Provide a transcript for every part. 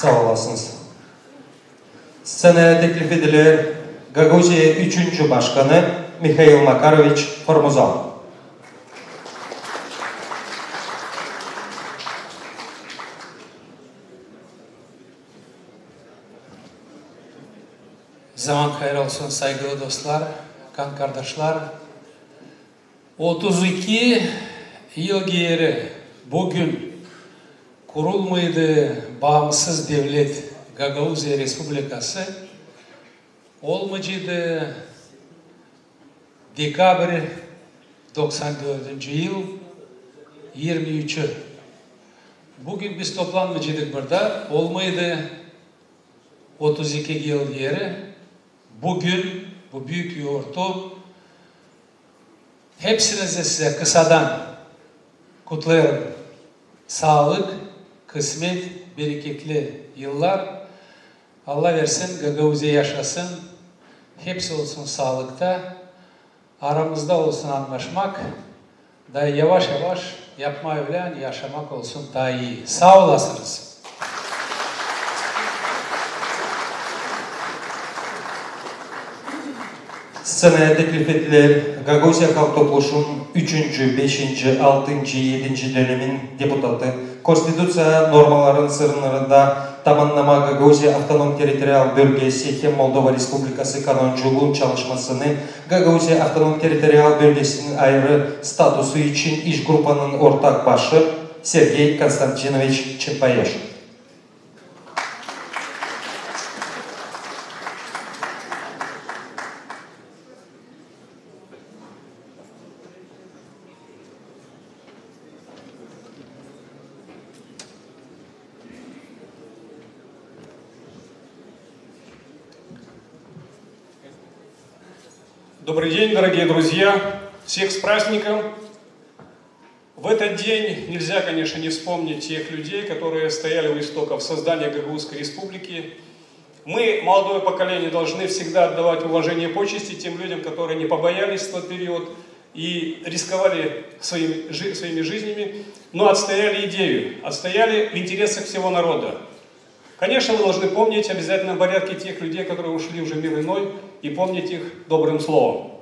Sağ olasınız. Scenaya teklif edilir Gagauzya 3. Başkanı Mikhail Makarovich Formuzal. Zaman hayır olsun saygılı dostlar, kan kardeşler. 32 yıl geri bugün kurulmaydı bağımsız devlet Gagauzya Respublikası olmacıydı dekabr 94. yıl 23'ü. Bugün biz toplanmayacaktık burada. Olmaydı 32 yıl geri. Bugün bu büyük yoğurtu hepsinize size kısadan kutlarım. Sağlık, kısmet, bereketli yıllar. Allah versin, Gagauzya yaşasın. Hepsi olsun sağlıkta. Aramızda olsun anlaşmak. Da yavaş yavaş yapmayı bilen yaşamak olsun daha iyi. Sağ olasınız. Scenaya teklif edilir Gagauzya Halk Topluluğu'nun 3., 5., 6., 7. dönemin deputatı, Konstitusiya normalarının sırlarında tamamlama Gagauzya Avtonom Territorial Bölgesi hem Moldova Respublikası kanunculuğun çalışmasını Gagauzya Avtonom Territorial Bölgesi'nin ayrı statusu için iş grupının ortak başı Sergey Konstantinovich Çepayev. Добрый день, дорогие друзья! Всех с праздником! В этот день нельзя, конечно, не вспомнить тех людей, которые стояли у истоков создания Гагаузской республики. Мы, молодое поколение, должны всегда отдавать уважение и почести тем людям, которые не побоялись в тот период и рисковали своими жизнями, но отстояли идею, отстояли в интересах всего народа. Конечно, вы должны помнить в обязательном порядке тех людей, которые ушли уже в мир иной, и помнить их добрым словом.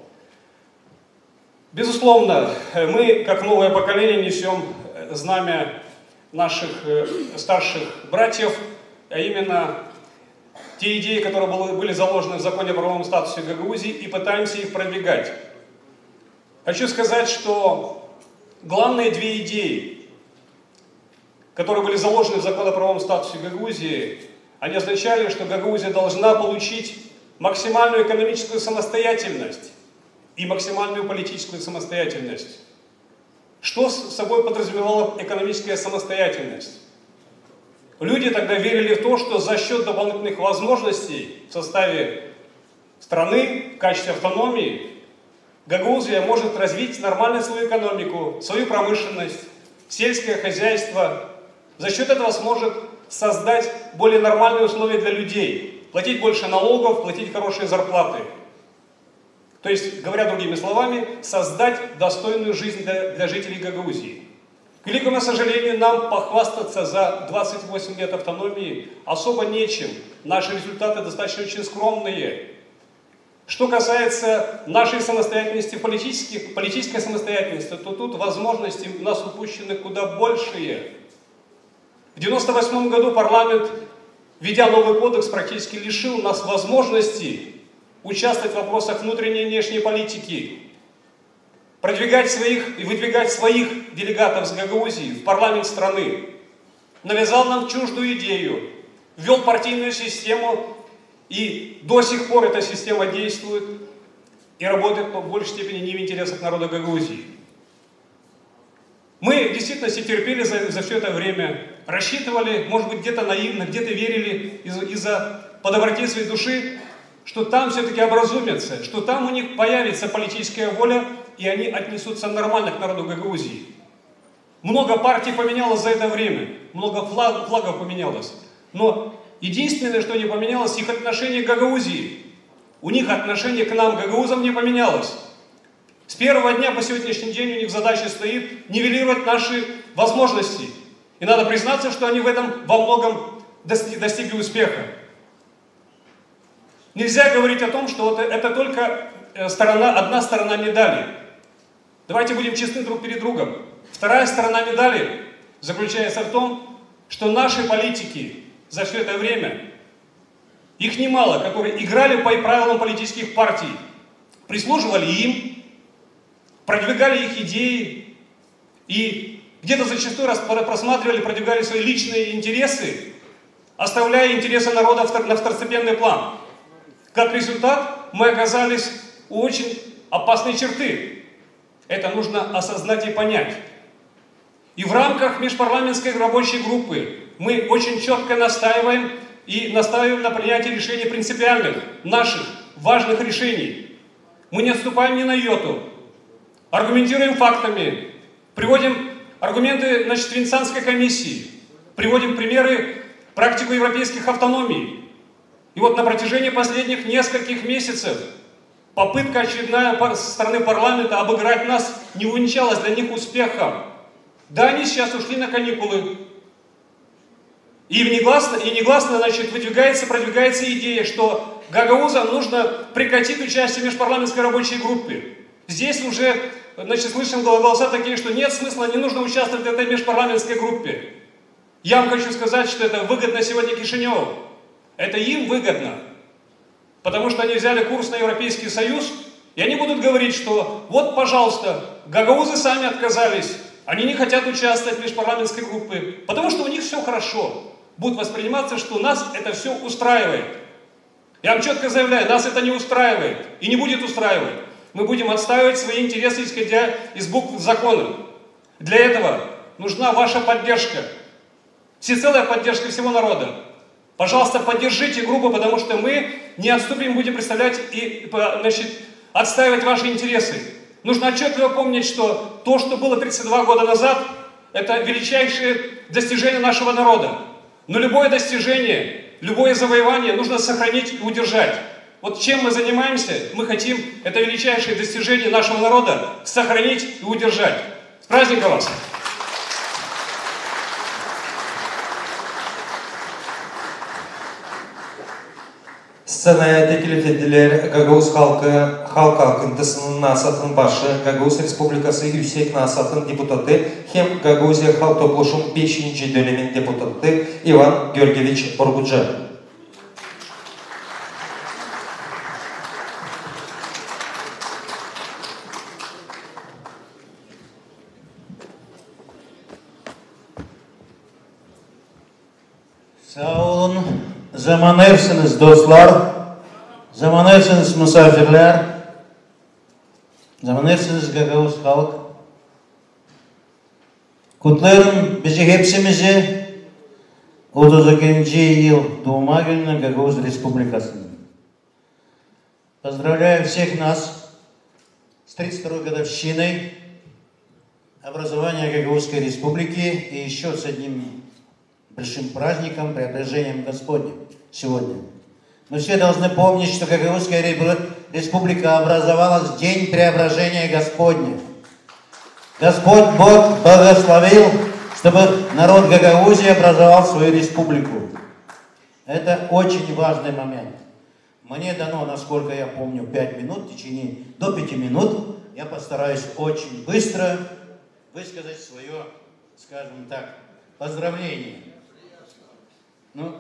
Безусловно, мы, как новое поколение, несем знамя наших старших братьев, а именно те идеи, которые были заложены в законе о правовом статусе Гагаузии, и пытаемся их продвигать. Хочу сказать, что главные две идеи, которые были заложены в закон о правовом статусе Гагаузии, они означали, что Гагаузия должна получить максимальную экономическую самостоятельность и максимальную политическую самостоятельность. Что собой подразумевала экономическая самостоятельность? Люди тогда верили в то, что за счет дополнительных возможностей в составе страны, в качестве автономии, Гагаузия может развить нормально свою экономику, свою промышленность, сельское хозяйство. За счет этого сможет создать более нормальные условия для людей. Платить больше налогов, платить хорошие зарплаты. То есть, говоря другими словами, создать достойную жизнь для жителей Гагаузии. К великому сожалению, нам похвастаться за 28 лет автономии особо нечем. Наши результаты достаточно очень скромные. Что касается нашей самостоятельности, политической самостоятельности, то тут возможности у нас упущены куда большие. В 1998 году парламент, введя новый кодекс, практически лишил нас возможности участвовать в вопросах внутренней и внешней политики, продвигать своих и выдвигать своих делегатов с Гагаузии в парламент страны. Навязал нам чуждую идею, ввел партийную систему, и до сих пор эта система действует и работает в большей степени не в интересах народа Гагаузии. Мы в действительности терпели за все это время, рассчитывали, может быть, где-то наивно, где-то верили из-за по доброте своей души, что там все-таки образумятся, что там у них появится политическая воля, и они отнесутся нормально к народу Гагаузии. Много партий поменялось за это время, много флагов поменялось, но единственное, что не поменялось, их отношение к Гагаузии. У них отношение к нам, гагаузам, не поменялось. С первого дня по сегодняшний день у них задача стоит нивелировать наши возможности. И надо признаться, что они в этом во многом достигли успеха. Нельзя говорить о том, что это только одна сторона медали. Давайте будем честны друг перед другом. Вторая сторона медали заключается в том, что наши политики за все это время, их немало, которые играли по правилам политических партий, прислуживали им, продвигали их идеи и где-то зачастую просматривали, продвигали свои личные интересы, оставляя интересы народа на второстепенный план. Как результат, мы оказались у очень опасной черты. Это нужно осознать и понять. И в рамках межпарламентской рабочей группы мы очень четко настаиваем на принятии решений принципиальных, наших важных решений. Мы не отступаем ни на йоту, аргументируем фактами, приводим аргументы Венецианской комиссии, приводим примеры, практику европейских автономий. И вот на протяжении последних нескольких месяцев попытка очередная со стороны парламента обыграть нас не увенчалась для них успехом. Да, они сейчас ушли на каникулы. И негласно, продвигается идея, что гагаузам нужно прекратить участие в межпарламентской рабочей группе. Здесь уже, слышим голоса такие, что нет смысла, не нужно участвовать в этой межпарламентской группе. Я вам хочу сказать, что это выгодно сегодня Кишиневу. Это им выгодно. Потому что они взяли курс на Европейский Союз, и они будут говорить, что вот, пожалуйста, гагаузы сами отказались, они не хотят участвовать в межпарламентской группе, потому что у них все хорошо. Будет восприниматься, что нас это все устраивает. Я вам четко заявляю, нас это не устраивает и не будет устраивать. Мы будем отстаивать свои интересы, исходя из букв закона. Для этого нужна ваша поддержка. Всецелая поддержка всего народа. Пожалуйста, поддержите группу, потому что мы не отступим, будем представлять и отстаивать ваши интересы. Нужно отчетливо помнить, что то, что было 32 года назад, это величайшее достижение нашего народа. Но любое достижение, любое завоевание нужно сохранить и удержать. Вот чем мы занимаемся, мы хотим это величайшее достижение нашего народа сохранить и удержать. С праздником вас! Scenaya teklif ediler Gagavuz halk akıntısının Nasat'ın başı, Gagavuz Respublikası Yüksek Nasat'ın deputatı hem Gagavuzya Halk Topluşum 5. dönemin deputatı Ivan Georgievich Burguca. Sağ olun. Zaman ersiniz dostlar, zaman ersiniz misafirler, zaman ersiniz Gagavuz halk. Kutlarım bizi hepsimizi 32. yıl Doğma gününe Gagavuz Республикасының. Поздравляю всех нас с 32-й годовщиной образования Гагаузской Республики и еще с одним большим праздником, преображением Господним сегодня. Мы все должны помнить, что Гагаузская Республика образовалась в день преображения Господня. Господь Бог благословил, чтобы народ Гагаузии образовал свою республику. Это очень важный момент. Мне дано, насколько я помню, 5 минут, в течение до 5 минут. Я постараюсь очень быстро высказать свое, скажем так, поздравление. Ну,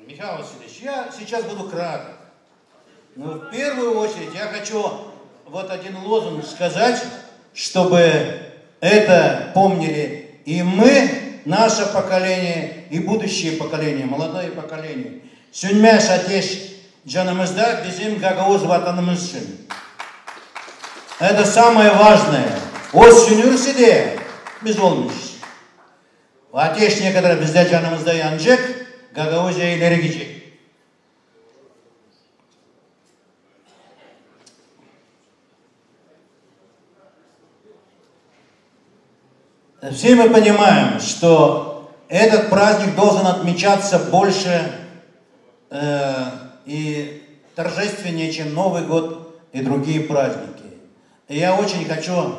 Михаил Васильевич, я сейчас буду краток. Но в первую очередь я хочу вот один лозунг сказать, чтобы это помнили и мы, наше поколение, и будущее поколение, молодое поколение. Сюньмеш атеш джанамызда bizim Gagavuz vatanımız için. Это самое важное. Os sünürse biz olmuş. Ateş ne kadar bizde canımızda yanacak, Gagavuzya ileri gidecek. Все мы понимаем, что этот праздник должен отмечаться больше и торжественнее, чем Новый год и другие праздники. И я очень хочу,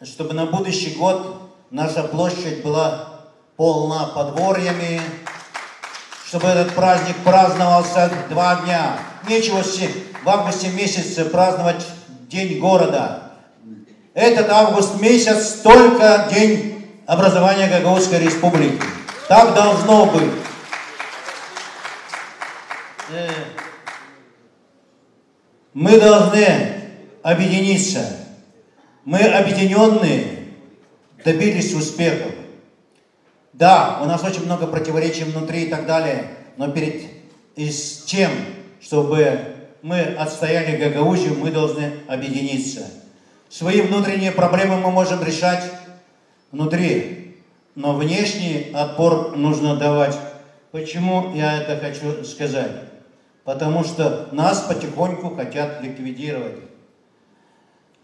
чтобы на будущий год наша площадь была полна подворьями, чтобы этот праздник праздновался 2 дня. Нечего в августе месяце праздновать День города. Этот август месяц только день образования Гагаузской республики. Так должно быть. Мы должны объединиться. Мы объединенные добились успехов. Да, у нас очень много противоречий внутри и так далее, но перед тем, чтобы мы отстояли Гагаузию, мы должны объединиться. Свои внутренние проблемы мы можем решать внутри, но внешний отпор нужно давать. Почему я это хочу сказать? Потому что нас потихоньку хотят ликвидировать.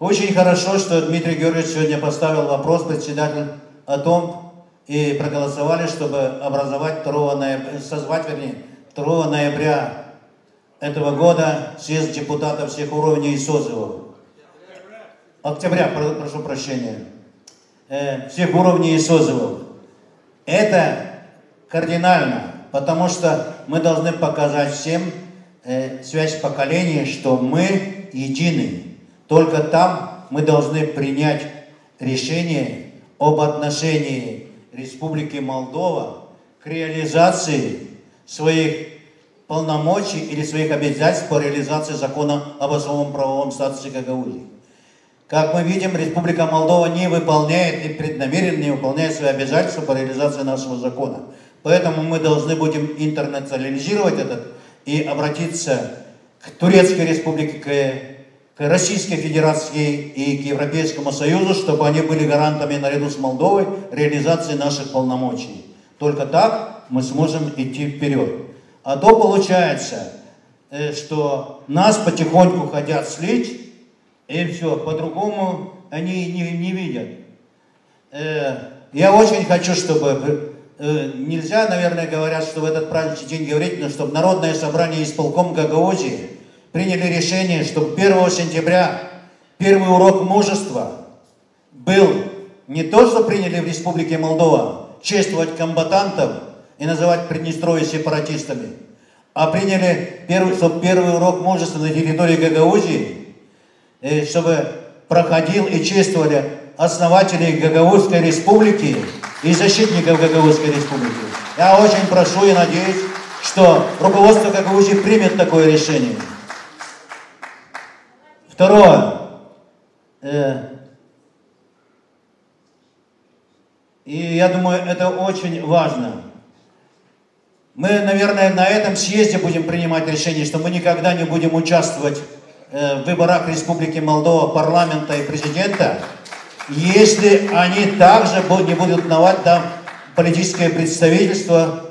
Очень хорошо, что Дмитрий Георгиевич сегодня поставил вопрос, председатель, о том, и проголосовали, чтобы образовать 2 ноября этого года съезд депутатов всех уровней и созывов. Октября, прошу прощения. Всех уровней и созывов. Это кардинально, потому что мы должны показать всем связь поколений, что мы едины. Только там мы должны принять решение об отношении Республики Молдова к реализации своих полномочий или своих обязательств по реализации закона об особом правовом статусе Гагаузии. Как мы видим, Республика Молдова не выполняет и преднамеренно не выполняет свои обязательства по реализации нашего закона. Поэтому мы должны будем интернационализировать этот и обратиться к Турецкой Республике, к Российской Федерации и к Европейскому Союзу, чтобы они были гарантами наряду с Молдовой реализации наших полномочий. Только так мы сможем идти вперед. А то получается, что нас потихоньку хотят слить, и все, по-другому они не видят. Я очень хочу, чтобы... Нельзя, наверное, говорят, что в этот праздничный день говорить, но чтобы Народное собрание исполком Гагаузии приняли решение, чтобы 1 сентября первый урок мужества был не то, что приняли в Республике Молдова, чествовать комбатантов и называть Приднестровье сепаратистами, а приняли, чтобы первый урок мужества на территории Гагаузии, чтобы проходил и чествовали основателей Гагаузской республики и защитников Гагаузской республики. Я очень прошу и надеюсь, что руководство Гагаузии примет такое решение. Второе. И я думаю, это очень важно. Мы, наверное, на этом съезде будем принимать решение, что мы никогда не будем участвовать в выборах Республики Молдова, парламента и президента, если они также не будут давать там политическое представительство.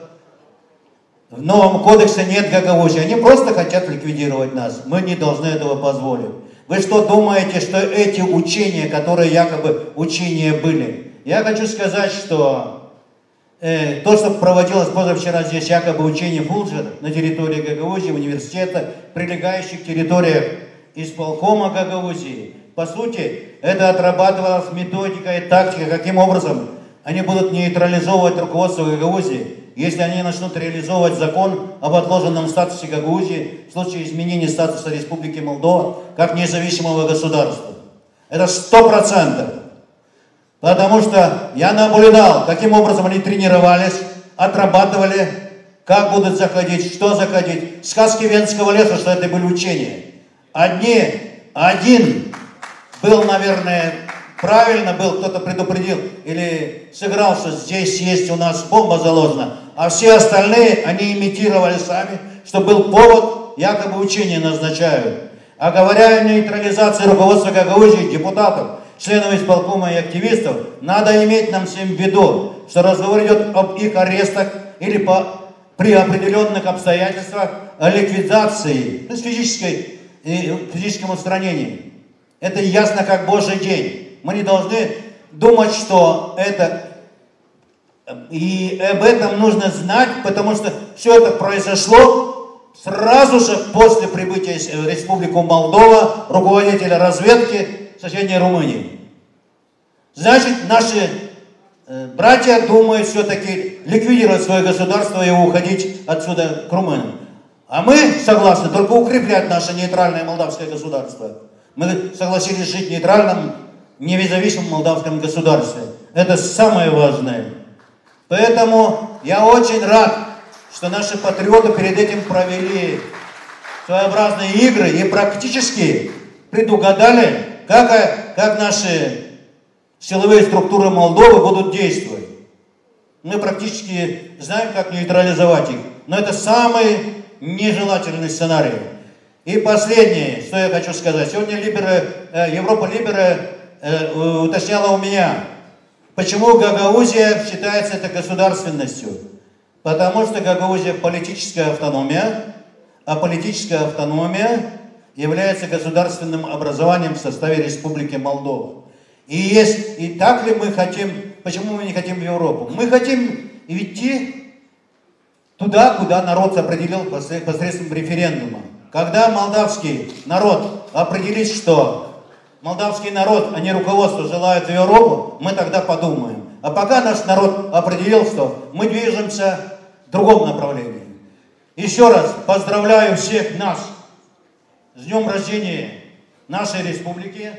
В новом кодексе нет Гагаузии. Они просто хотят ликвидировать нас. Мы не должны этого позволить. Вы что думаете, что эти учения, которые якобы учения были? Я хочу сказать, что то, что проводилось позавчера здесь, якобы учение Фулджер на территории Гагаузии, университета, прилегающих территориях исполкома Гагаузии, по сути, это отрабатывалась методика и тактика, каким образом они будут нейтрализовывать руководство Гагаузии, если они начнут реализовывать закон об отложенном статусе Гагаузии в случае изменения статуса Республики Молдова как независимого государства. Это 100%. Потому что я наблюдал, каким образом они тренировались, отрабатывали, как будут заходить, что заходить. Сказки Венского леса, что это были учения. Один был, наверное, правильно был, кто-то предупредил или сыграл, что здесь есть у нас бомба заложена, а все остальные, они имитировали сами, что был повод, якобы учения назначают. А говоря о нейтрализации руководства Гагаузии, депутатов, членов исполкома и активистов, надо иметь нам всем в виду, что разговор идет об их арестах или при определенных обстоятельствах о ликвидации, то есть физическом устранении. Это ясно как Божий день. Мы не должны думать, что это... И об этом нужно знать, потому что все это произошло сразу же после прибытия в Республику Молдова руководителя разведки соседней Румынии. Значит, наши братья думают все-таки ликвидировать свое государство и уходить отсюда к румынам. А мы согласны только укреплять наше нейтральное молдавское государство. Мы согласились жить в нейтральном, независимом молдавском государстве. Это самое важное. Поэтому я очень рад, что наши патриоты перед этим провели своеобразные игры и практически предугадали, как наши силовые структуры Молдовы будут действовать. Мы практически знаем, как нейтрализовать их. Но это самый нежелательный сценарий. И последнее, что я хочу сказать. Сегодня Европа Либера уточняла у меня, почему Гагаузия считается это государственностью. Потому что Гагаузия политическая автономия, а политическая автономия является государственным образованием в составе Республики Молдова. И так ли мы хотим, почему мы не хотим в Европу? Мы хотим идти туда, куда народ определил посредством референдума. Когда молдавский народ определит, что молдавский народ, а не руководство желают в Европу, мы тогда подумаем. А пока наш народ определил, что мы движемся в другом направлении. Еще раз поздравляю всех нас с днем рождения нашей республики,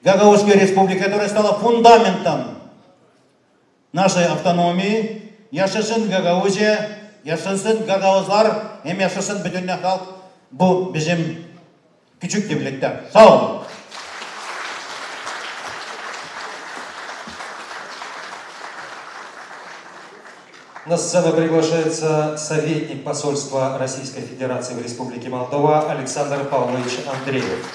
Гагаузской республики, которая стала фундаментом нашей автономии. Yaşasın Gagauzия, yaşasın Gagauzlar, hem yaşasın bütün halk. Bu bizim küçük devletler. Sağ olun. На сцену приглашается советник посольства Российской Федерации в Республике Молдова Александр Павлович Андреев.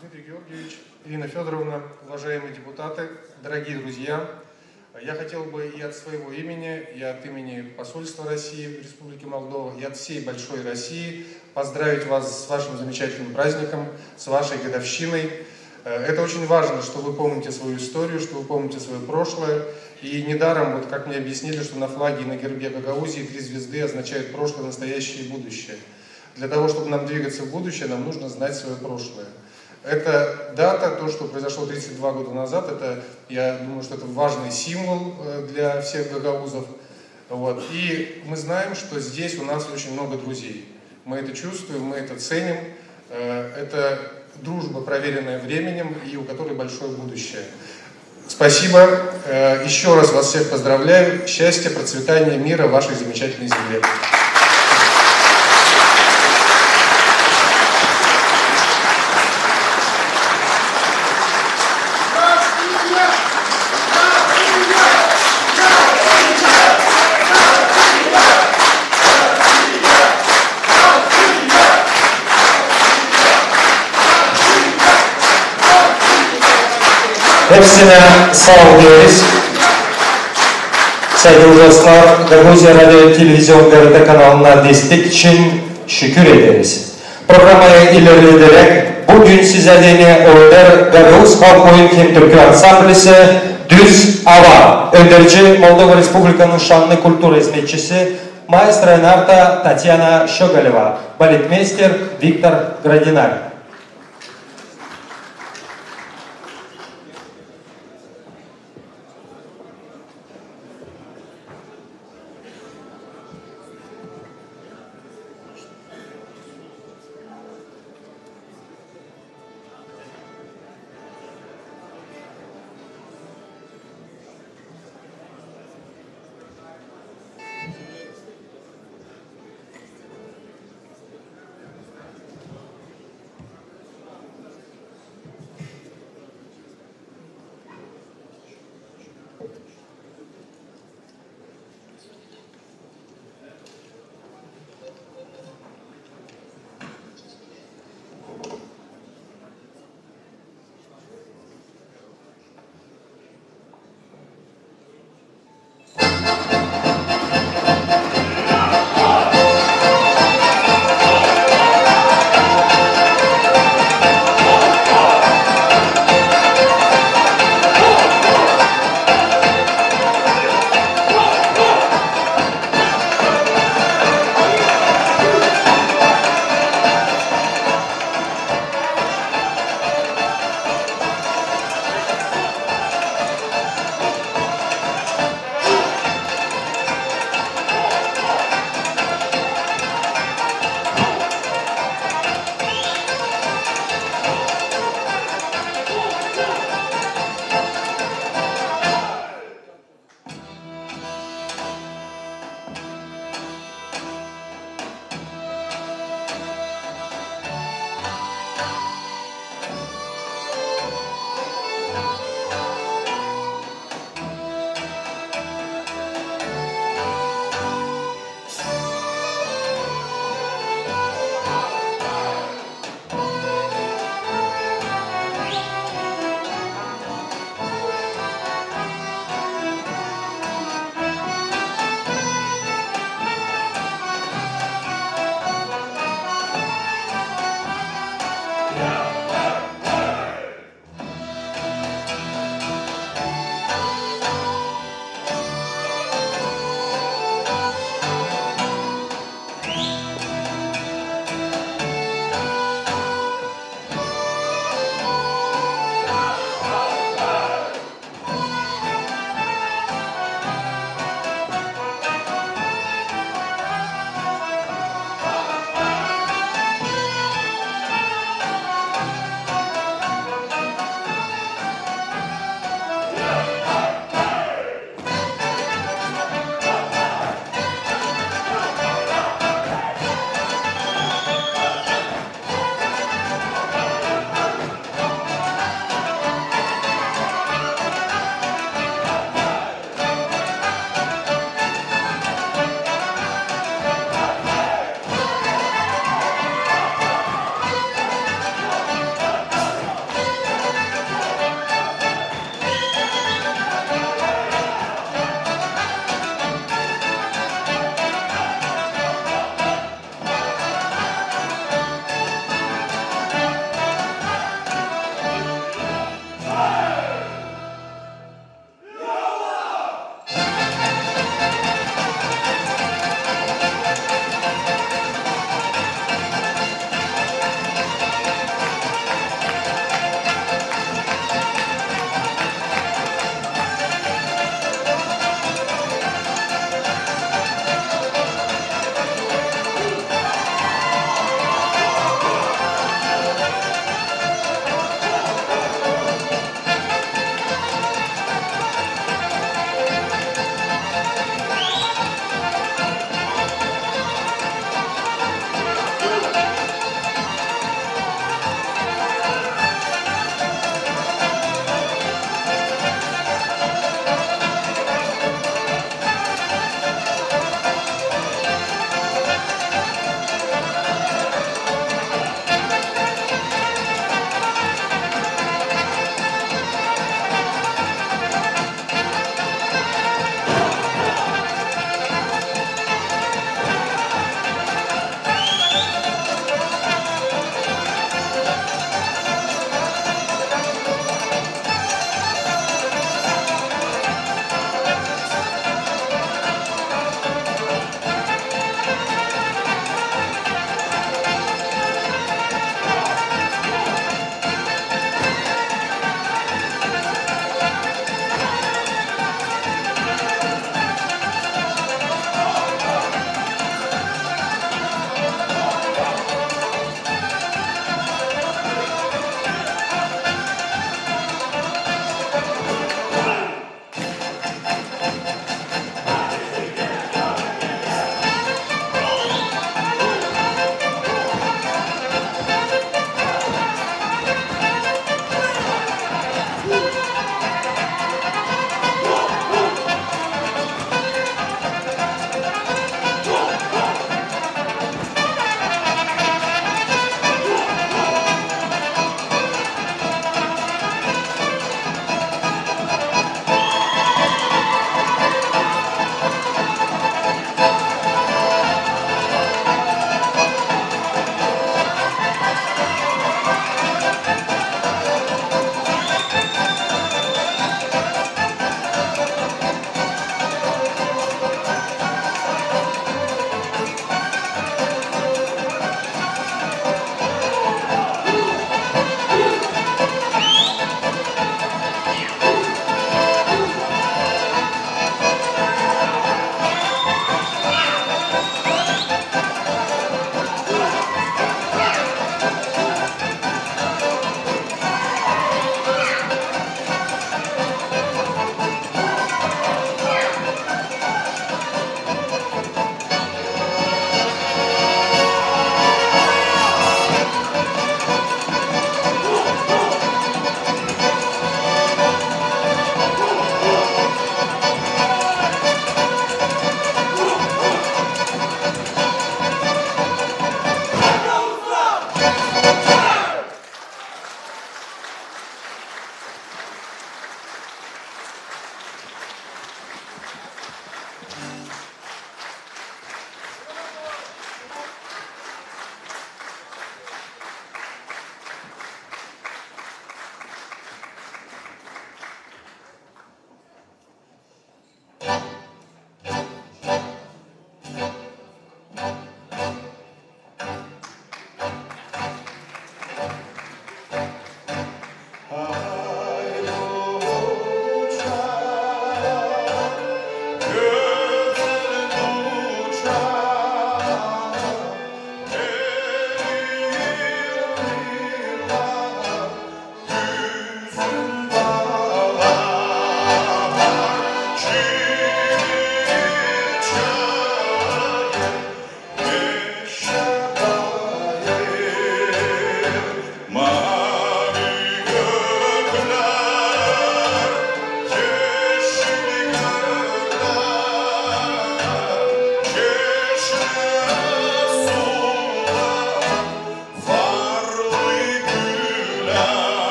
Дмитрий Георгиевич, Ирина Федоровна, уважаемые депутаты, дорогие друзья, я хотел бы и от своего имени, и от имени посольства России в Республике Молдова, и от всей большой России поздравить вас с вашим замечательным праздником, с вашей годовщиной. Это очень важно, что вы помните свою историю, что вы помните свое прошлое. И недаром, вот как мне объяснили, что на флаге и на гербе Гагаузии 3 звезды означают прошлое, настоящее и будущее. Для того, чтобы нам двигаться в будущее, нам нужно знать свое прошлое. Эта дата, то, что произошло 32 года назад, это, я думаю, что это важный символ для всех гагаузов. Вот. И мы знаем, что здесь у нас очень много друзей. Мы это чувствуем, мы это ценим. Это дружба, проверенная временем и у которой большое будущее. Спасибо. Еще раз вас всех поздравляю. Счастья, процветания, мира в вашей замечательной земле. Hepsine sağ ol deriz. Sevgili dostlar, Gaguzya Radyo Televizyon Garıda kanalına destek için şükür ederiz. Programı ilerlederek bugün sizlerine oylar Gagavuz Halk Oyun Kim Türkü Ansamblisi Düz Ava, önderici Moldova Respublika'nın şanlı kultur hizmetçisi Maestro Enarta Tatyana Shogaleva, baletmeister Viktor Gradinay.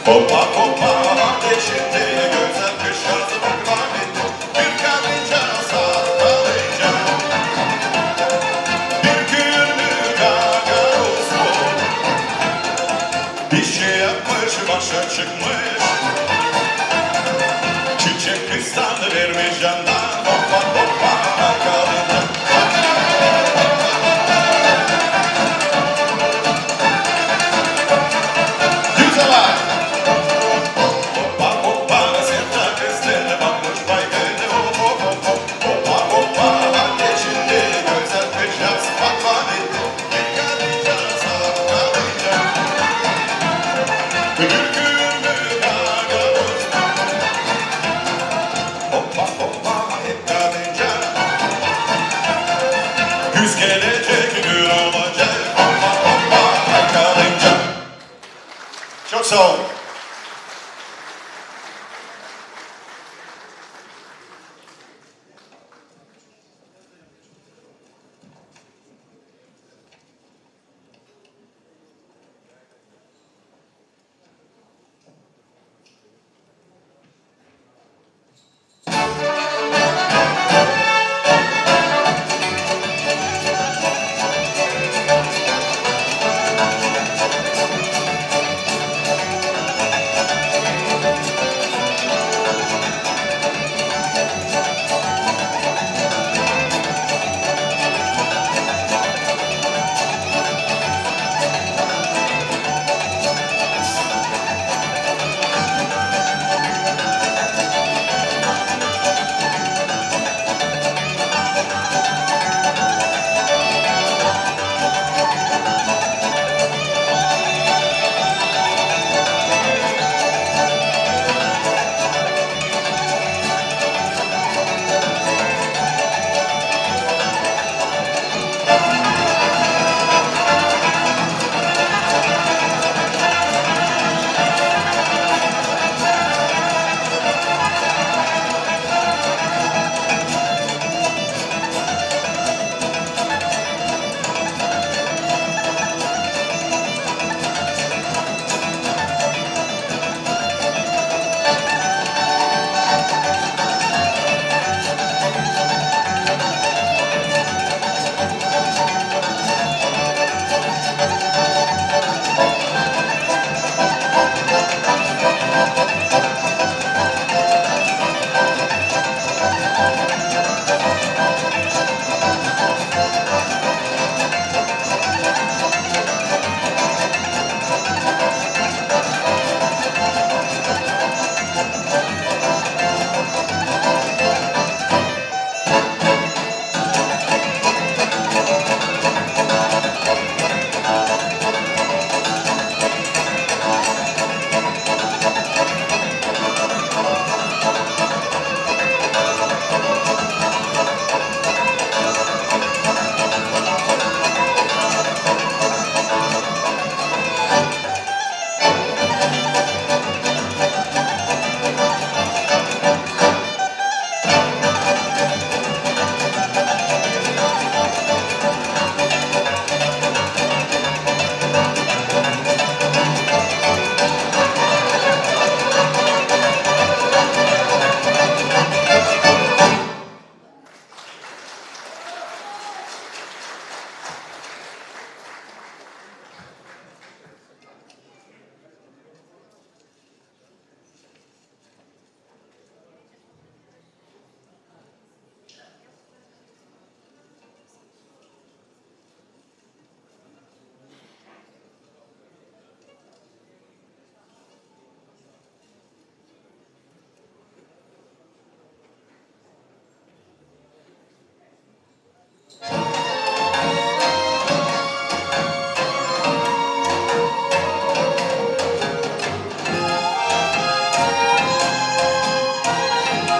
Hoppa hoppa ateşinde güzel kış yazı baklavadı. Bir kalınca sarılınca bir günlü gagauz bu. Bir şey yapmış başa çıkmış. Çiçek kıstandı vermiş yandan. Hoppa hoppa kalınca. Çok sağ olun.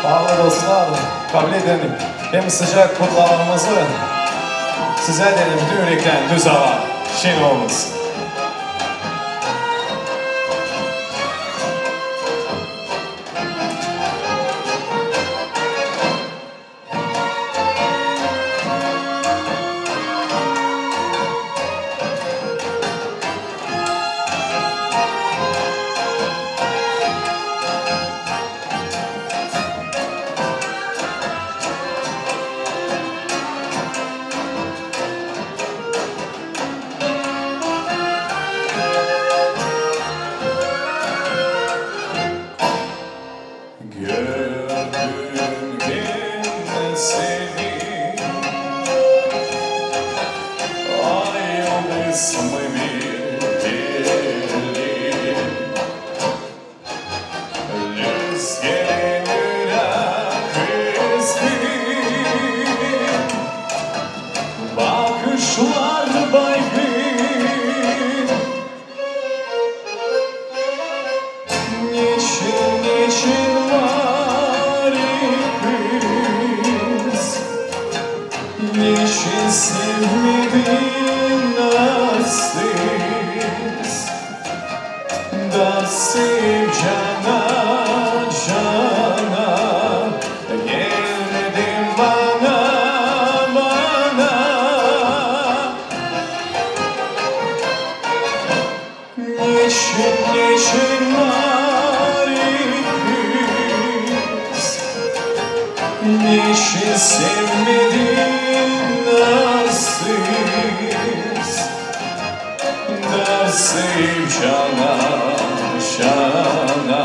Bağlı dostlar, kabul edelim. Hem sıcak kutlamamızı size dedim bütün yürekten düz hava, şen olmasın. kız mı bildim Rüzgarın kız bakışlar baygın Niçin var kız Niçin sevmedin nasıl Da sev cana cana Gelmedin bana Niçin var kız Niçin sevmedin nasıl Dersim cana cana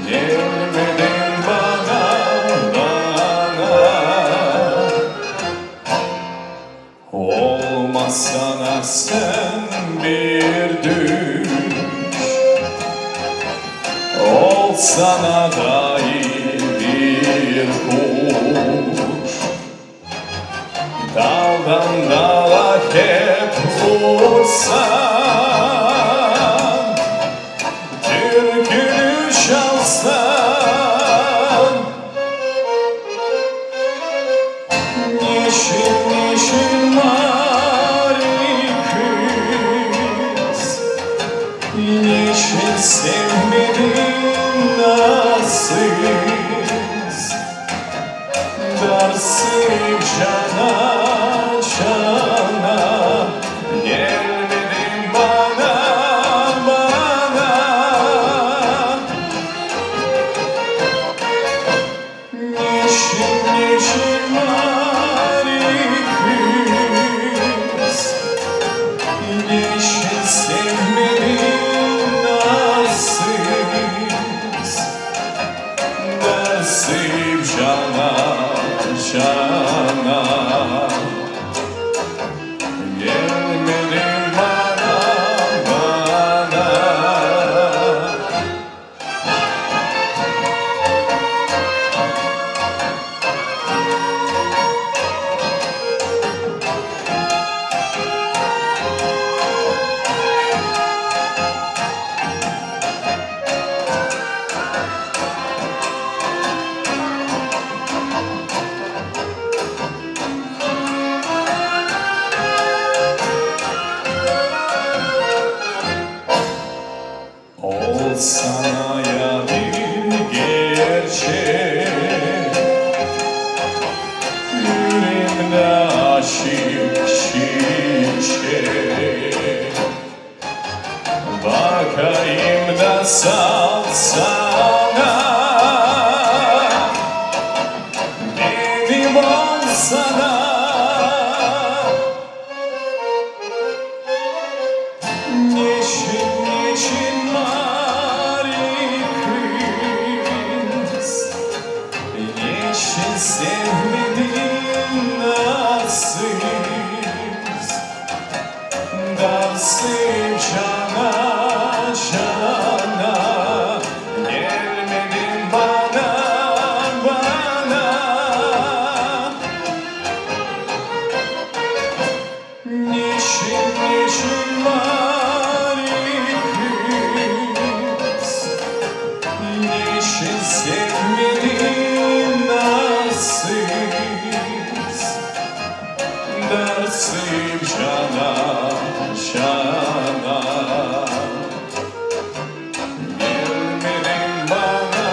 Gelmedin bana Olmazsana sen bir düş Olsana dair bir kuş Daldan dala hep vursan Türkünü çalsan Niçin var kız Niçin sevmedin nasıl Dersim cana cana Gelmedin bana Niçin var kız Niçin sevmedin nasıl Dersim cana cana Gelmedin bana Olsana ya bir gerçek Yüreğimde aşık çiçek Bakayım da salsana Benim olsana Niçin var kız Niçin sevmedin nasıl Dersim cana cana Gelmedin bana Niçin var kız Niçin sevmedin nasıl Dersim cana cana Gelmedin bana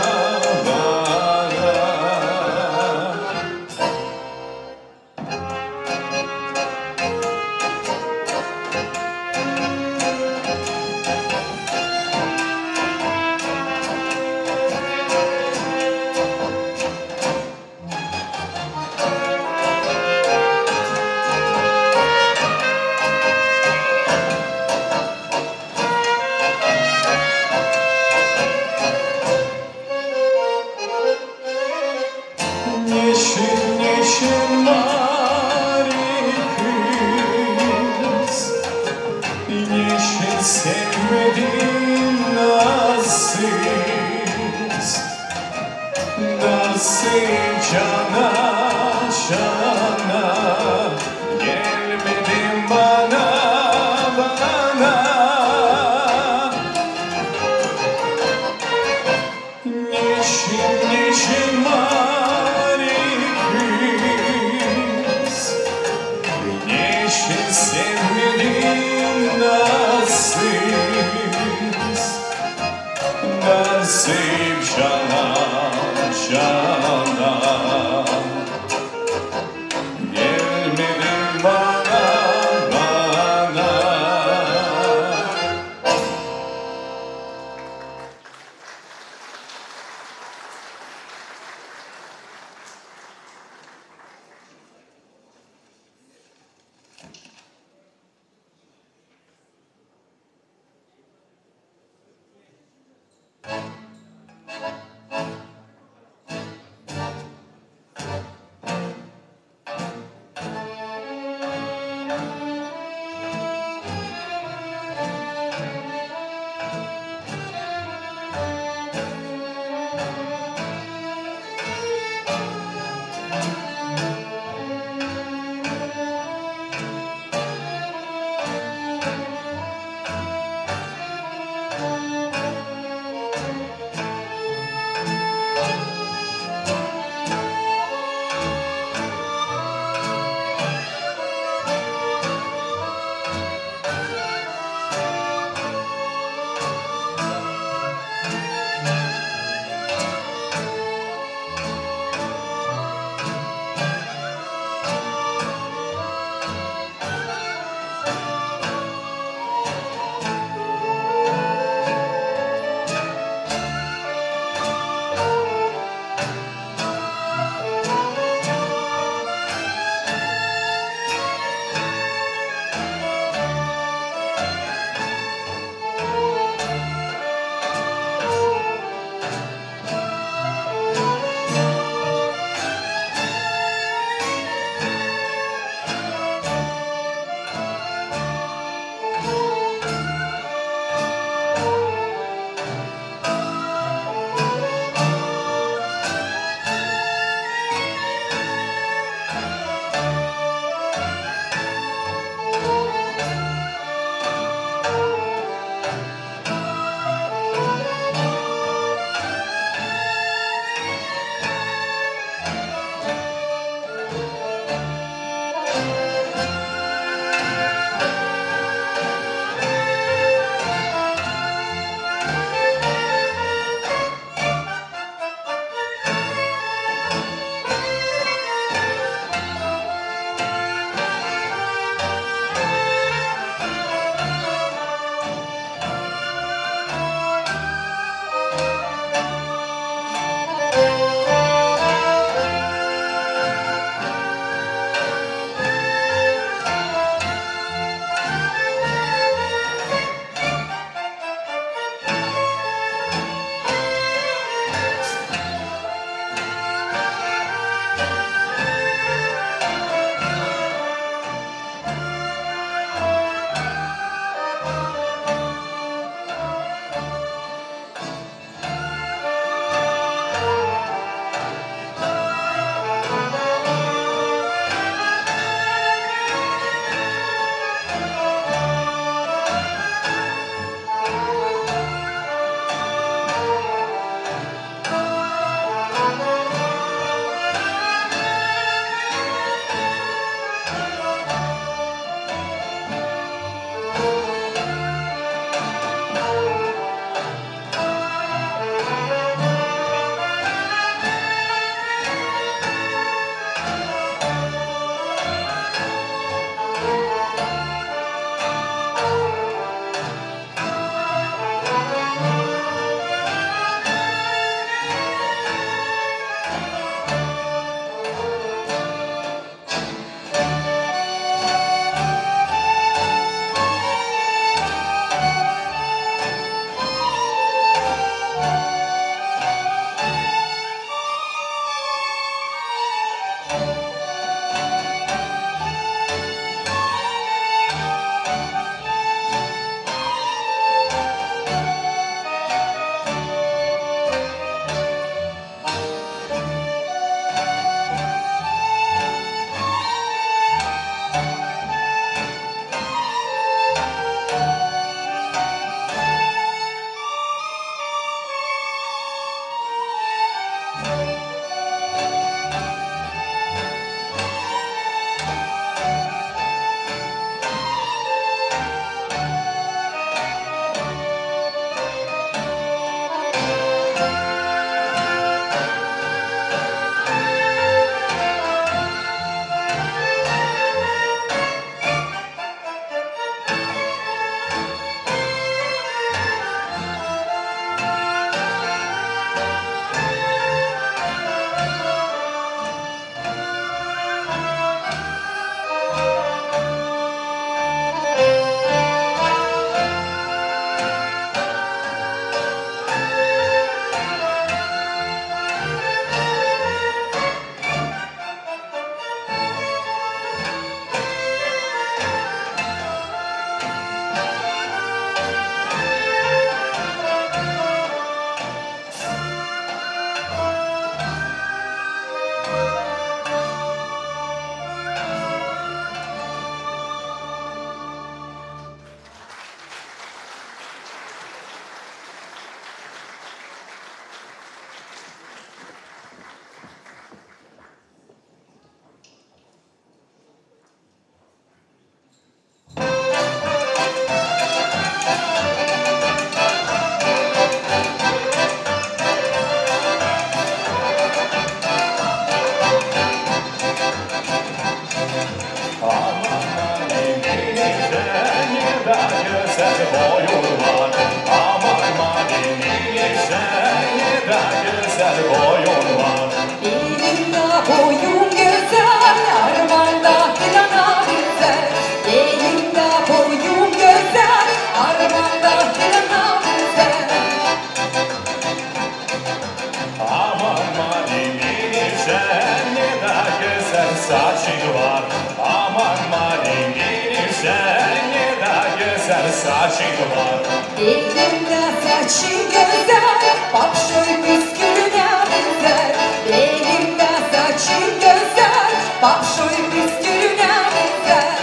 Elimde saçın güzel, bak şöyle püskülüne benzer. Elimde saçın güzel, bak şöyle püskülüne benzer.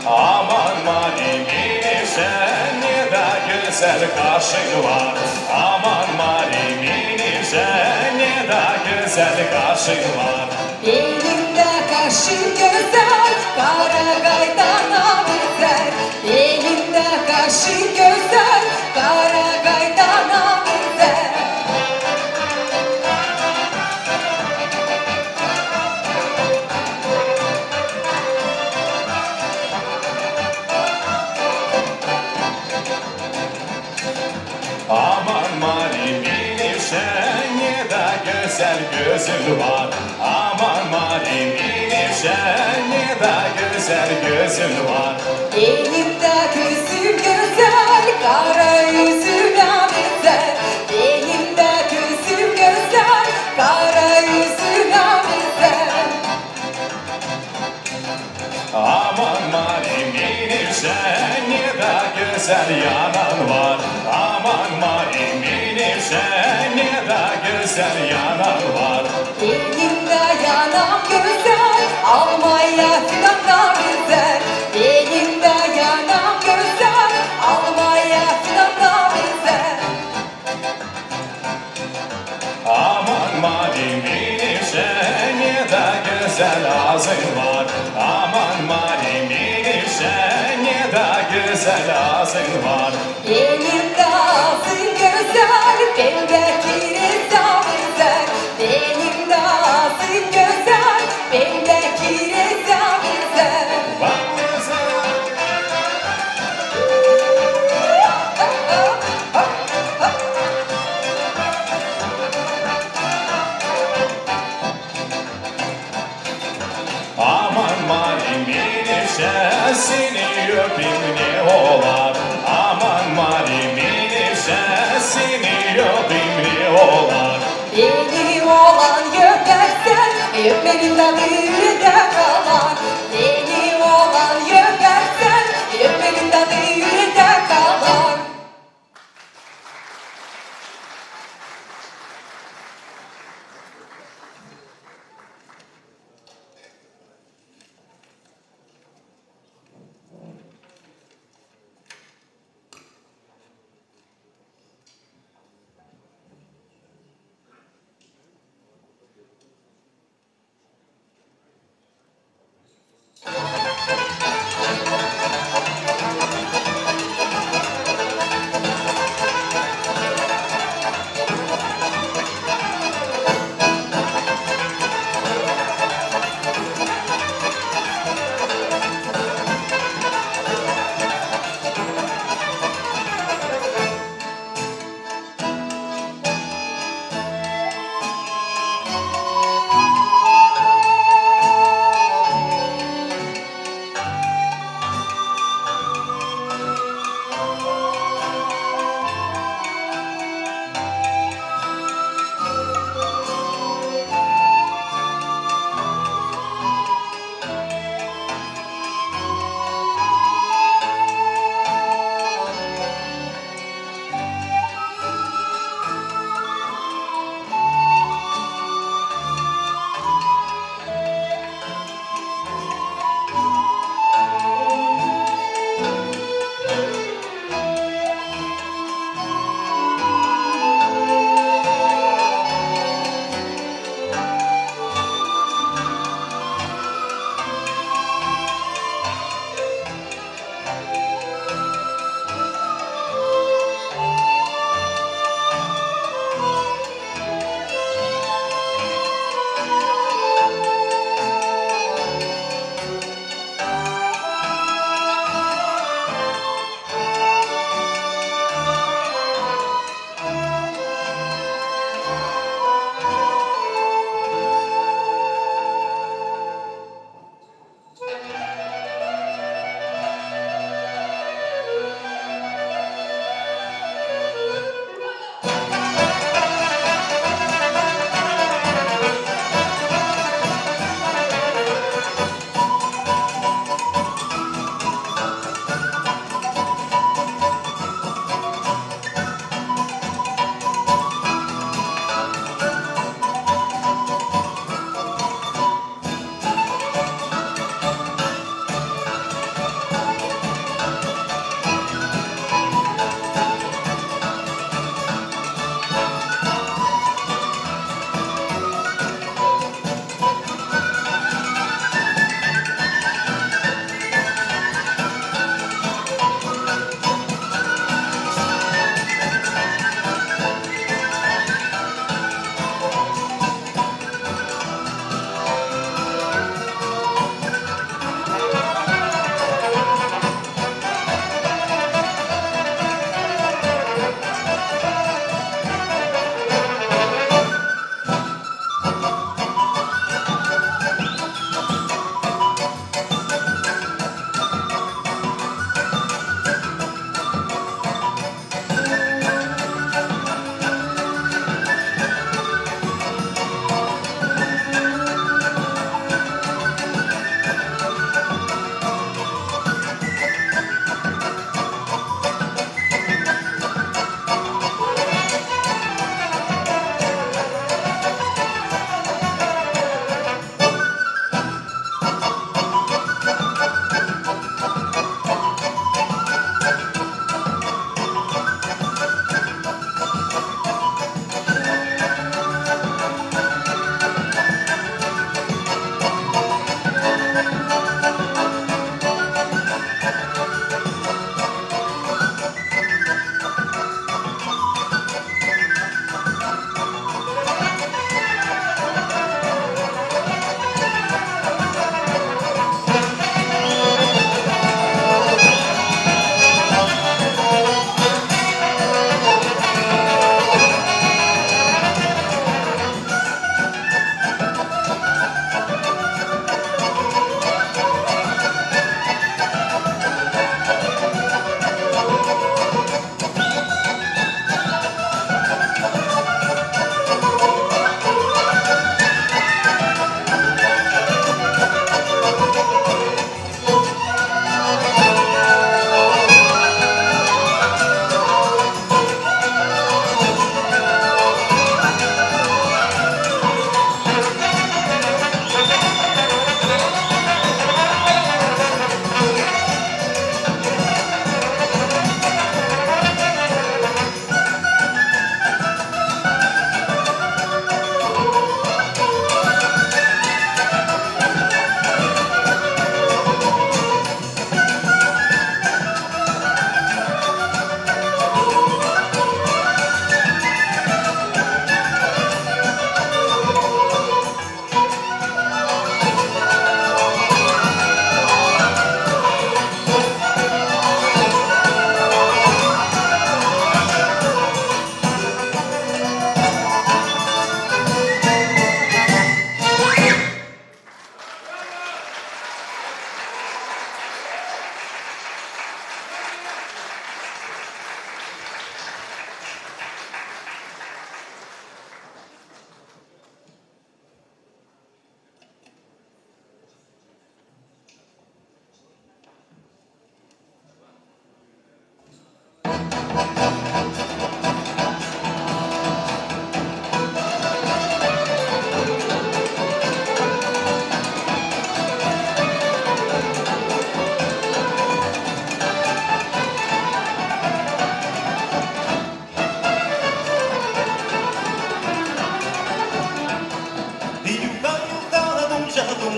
Aman Marimini sen ne de güzel kaşın var. Aman Marimini sen ne de güzel kaşın var. Elimde saçın güzel, kara gaydana benzer. Elinde kaşın güzel, kara gaydana benzer. Aman malim inişen ne de güzel gözün var. Aman malim inişen ne de güzel gözün var. Elinde gözüm güzel, kara yüzüne benzer. Elinde gözüm güzel, kara yüzüne benzer. Aman malim inişen ne de güzel yanan var. Aman malim inişen ne de güzel yanan var. Elinde yanam güzel, almaya fidanlar benzer. Elinde yanam güzel, almaya fidanlar benzer. Aman malim inişen ne de güzel ağzın var. Aman malim inişen ne de güzel ağzın var. Elinde ağzın güzel, bendeki reza benzer. Elinde ağzın güzel, bendeki reza benzer. Bak güzel. Aman malim inişen seni öpeyim ne olar. Aman malim inişen seni öpeyim ne olar. Beni olan öpersen, öpmenin tadı yüreğde kalan. Beni olan öpersen, öpmenin tadı yüreğde kalan.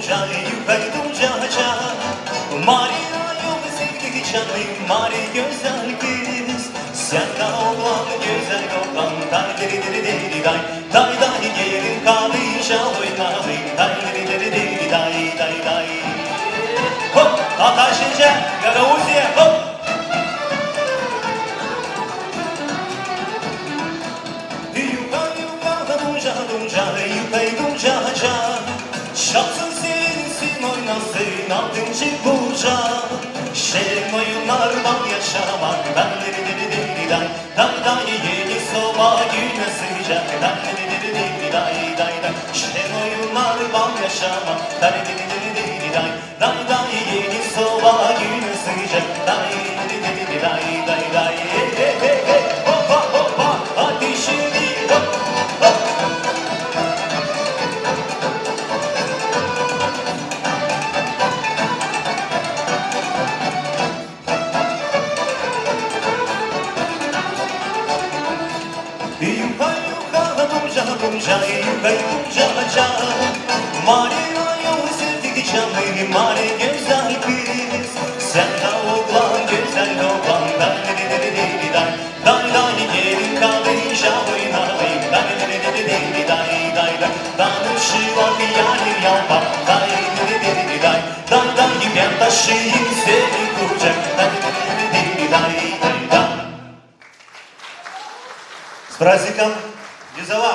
dunca, yukay dunca can. Marina yolu sevdik canım, Mari güzel kız. Sen de oğlan güzel oğlan, day diri diri diri day. Day day gelin kalınca oynayın, day diri diri diri day day day. Hop, ataşınca Gagauziya hop. Yukay yukay dunca dunca, yukay dunca can. Şapsın sevinsin oynasın altıncı burca. Şerin oyunlardan yaşamak, day diri diri diri day. Day day yeni soba güne sıcak, day diri diri diri day day day. Şerin oyunlardan yaşamak, day diri diri diri day. Day day yeni soba güne sıcak, day diri diri day day day. Hey hey hey hey, hoppa hoppa, hadi şimdi hop hop. Yukay yukay dunca dunca, yukay dunca can. Marina yolu sevdik canım, Mari güzel kız. Sen de oğlan güzel oğlan, day diri diri diri day. Day day gelin kalınca oynayın, day diri diri diri day day day. Danışılan yarim yalpa, day diri diri day. Day day ben taşıyım seni kucak, day diri diri day day day. С праздником Юзова!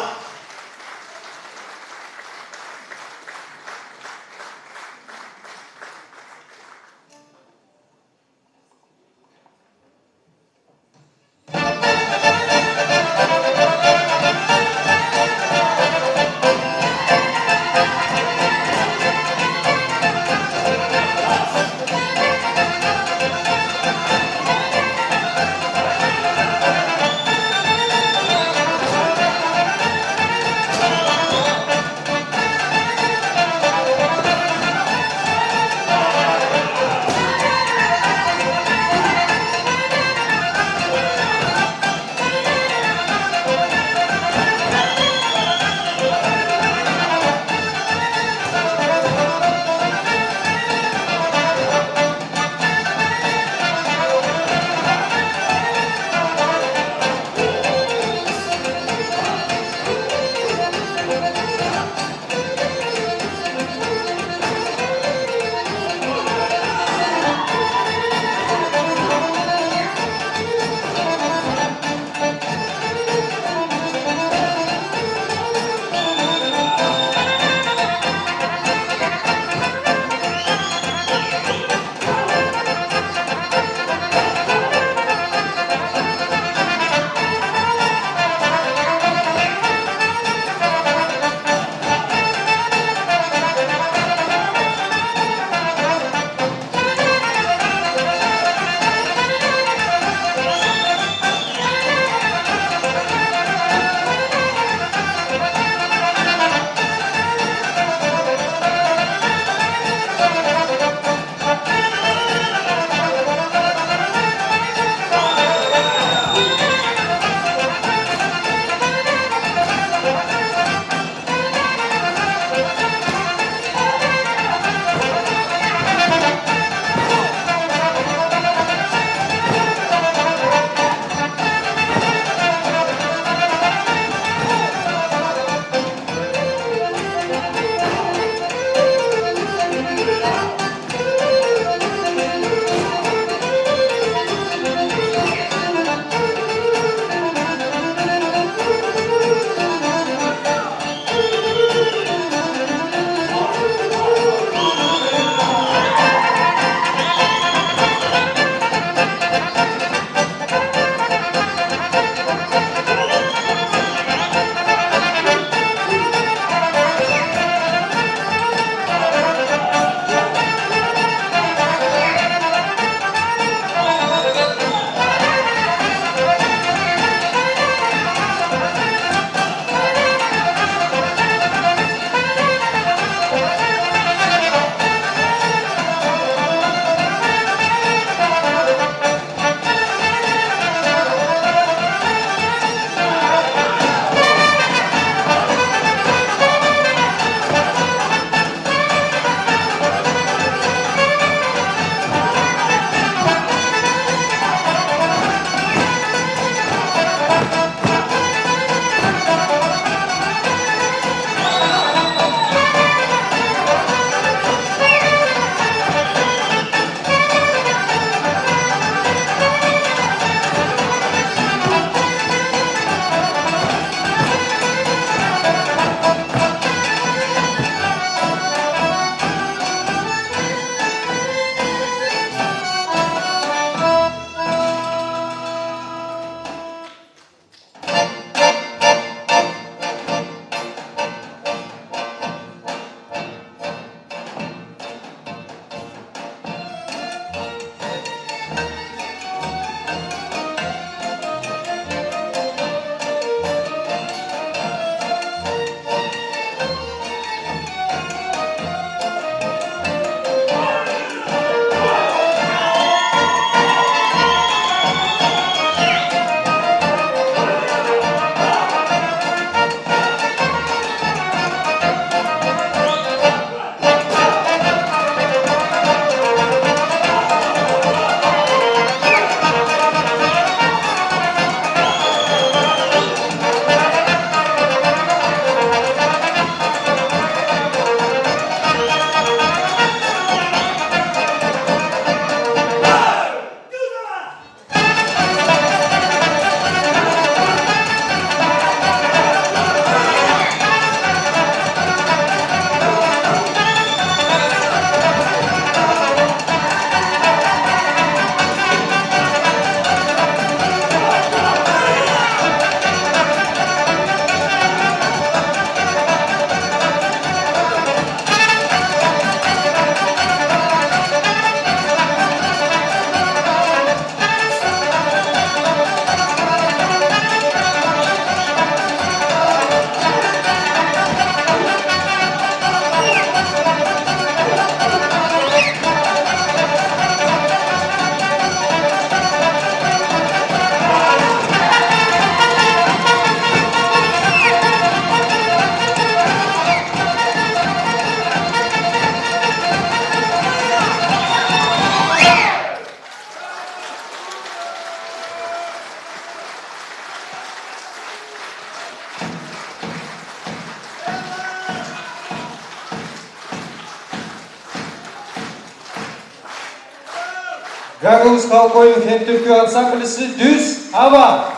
Gagavuz halk oyun hem türkü ansamblisi Düz Hava.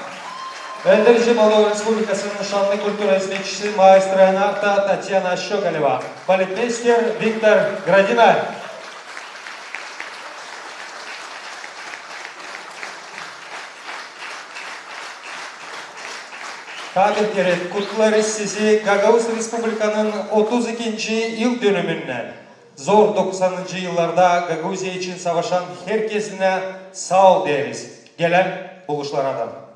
Önderici Moldova Respublikası'nın şanlı kültür hizmetçisi Maestro Anarta Tatyana Shogaleva. Baletmeister Viktor Gradinay. Tabii ki kutlarız sizi Gagavuz Respublika'nın 32. yıl dönümünden. Zor 90. yıllarda Gagavuzya için savaşan herkesine sağ ol deriz. Gelen buluşlardan.